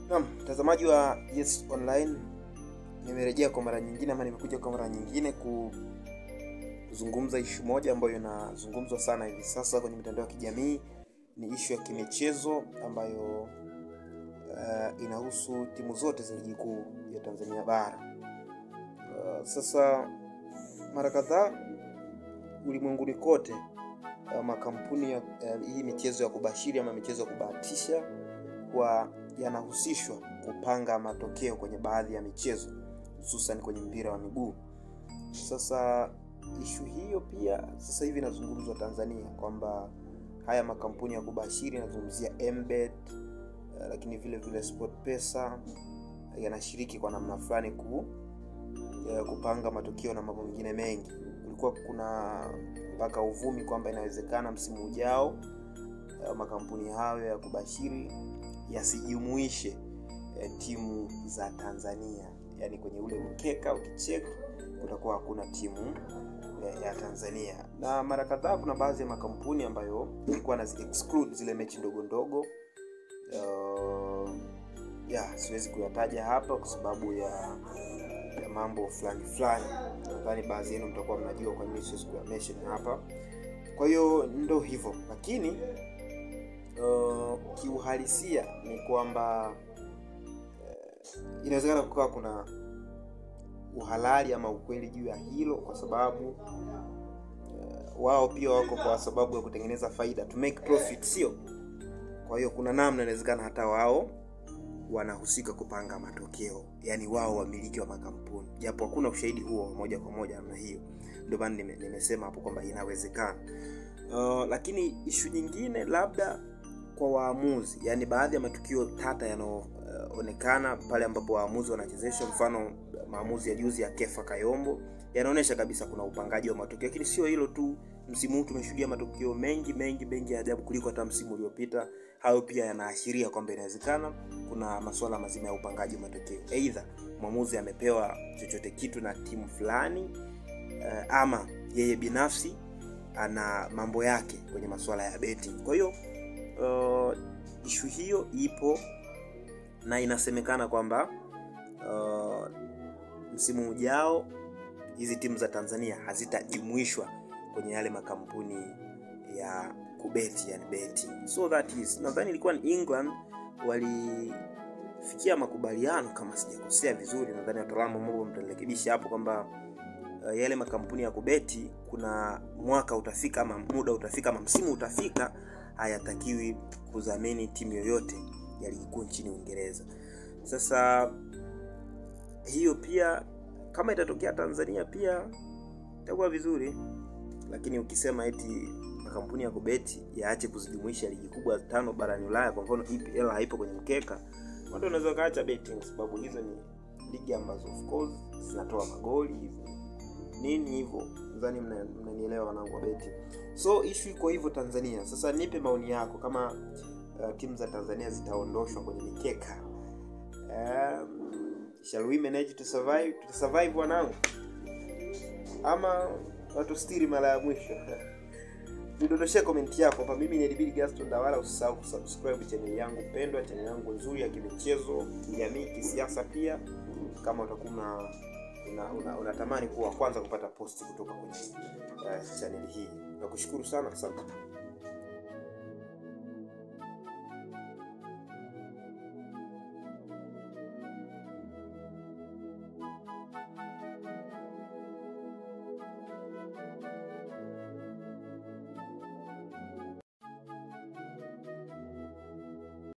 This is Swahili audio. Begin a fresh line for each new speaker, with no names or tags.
Naam, mtazamaji wa Yes Online, nimerejea kwa mara nyingine nimekuja kwa mara nyingine kuzungumza issue moja ambayo inazungumzwa sana hivi sasa kwenye mitandao ya kijamii. Ni issue ya kimichezo ambayo inahusu timu zote za ligi kuu ya Tanzania bara. Sasa mara kadhaa ulimwenguni kote makampuni ya hii michezo ya kubashiri ama michezo ya kubahatisha yanahusishwa kupanga matokeo kwenye baadhi ya michezo, hususan kwenye mpira wa miguu. Sasa issue hiyo pia sasa hivi inazungumzwa Tanzania kwamba haya makampuni ya kubashiri, yanazungumzia Mbet, lakini vile SportPesa yanashiriki kwa namna fulani kupanga matokeo na mambo mengine mengi. Kulikuwa kuna mpaka uvumi kwamba inawezekana msimu ujao makampuni hayo ya kubashiri yasijumuishe timu za Tanzania. Yaani kwenye ule mkeka ukicheck kutakuwa hakuna timu ya Tanzania. Na mara kadhaa kuna baadhi ya makampuni ambayo yalikuwa exclude zile mechi ndogo ndogo. Siwezi kuyataja hapa kwa sababu ya mambo fulani. Nadhani baadhi yenu mtakuwa mnajua kwa nini siwezi kumention hapa. Kwa hiyo ndio hivyo. Lakini kiuhalisia ni kwamba inawezekana kukawa kuna uhalali ama ukweli juu ya hilo, kwa sababu wao pia wako kwa sababu ya kutengeneza faida, to make profit, sio? Kwa hiyo kuna namna inawezekana hata wao wanahusika kupanga matokeo, yani wao wamiliki wa makampuni, japo hakuna ushahidi huo moja kwa moja namna hiyo. Ndio maana nimesema hapo kwamba inawezekana. Lakini issue nyingine labda kwa waamuzi, yani baadhi ya matukio tata yanaonekana pale ambapo waamuzi wanachezesha, mfano maamuzi ya juzi ya Kefa Kayombo yanaonesha kabisa kuna upangaji wa matokeo. Lakini sio hilo tu, msimu huu tumeshuhudia matukio mengi ya ajabu kuliko hata msimu uliopita. Hayo pia yanaashiria kwamba inawezekana kuna masuala mazima ya upangaji wa matokeo. Aidha mwamuzi amepewa chochote kitu na timu fulani, ama yeye binafsi ana mambo yake kwenye masuala ya betting. Kwa hiyo issue hiyo ipo na inasemekana kwamba msimu ujao hizi timu za Tanzania hazitajumuishwa kwenye yale makampuni ya kubeti, yani betting. So that is, nadhani ilikuwa ni England walifikia makubaliano kama sijakosea vizuri. Nadhani wataalamu mmoja mtarekebisha hapo kwamba yale makampuni ya kubeti kuna mwaka utafika ama muda utafika ama msimu utafika hayatakiwi kudhamini timu yoyote ya ligi kuu nchini Uingereza. Sasa hiyo pia kama itatokea Tanzania pia itakuwa vizuri. Lakini ukisema eti makampuni ya kubeti yaache kuzijumuisha ligi kubwa 5 barani Ulaya, kwa mfano EPL haipo kwenye mkeka, watu wanaweza kaacha betting, sababu hizo ni ligi ambazo of course zinatoa magoli hivi nini hivyo. Nadhani mnanielewa wanangu wa betting. So issue iko hivyo Tanzania. Sasa nipe maoni yako kama timu za Tanzania zitaondoshwa kwenye mikeka. Shall we manage to survive? To survive wanangu, ama watu stiri mara ya mwisho? Nidondoshe comment yako hapa. Mimi ni Edibili Gaston Dawala. Usisahau kusubscribe channel yangu pendwa, channel yangu nzuri ya kimichezo, kijamii, kisiasa pia. Kama utakuwa unatamani kuwa kwanza kupata posti kutoka kwenye channel hii. Nakushukuru sana, asante.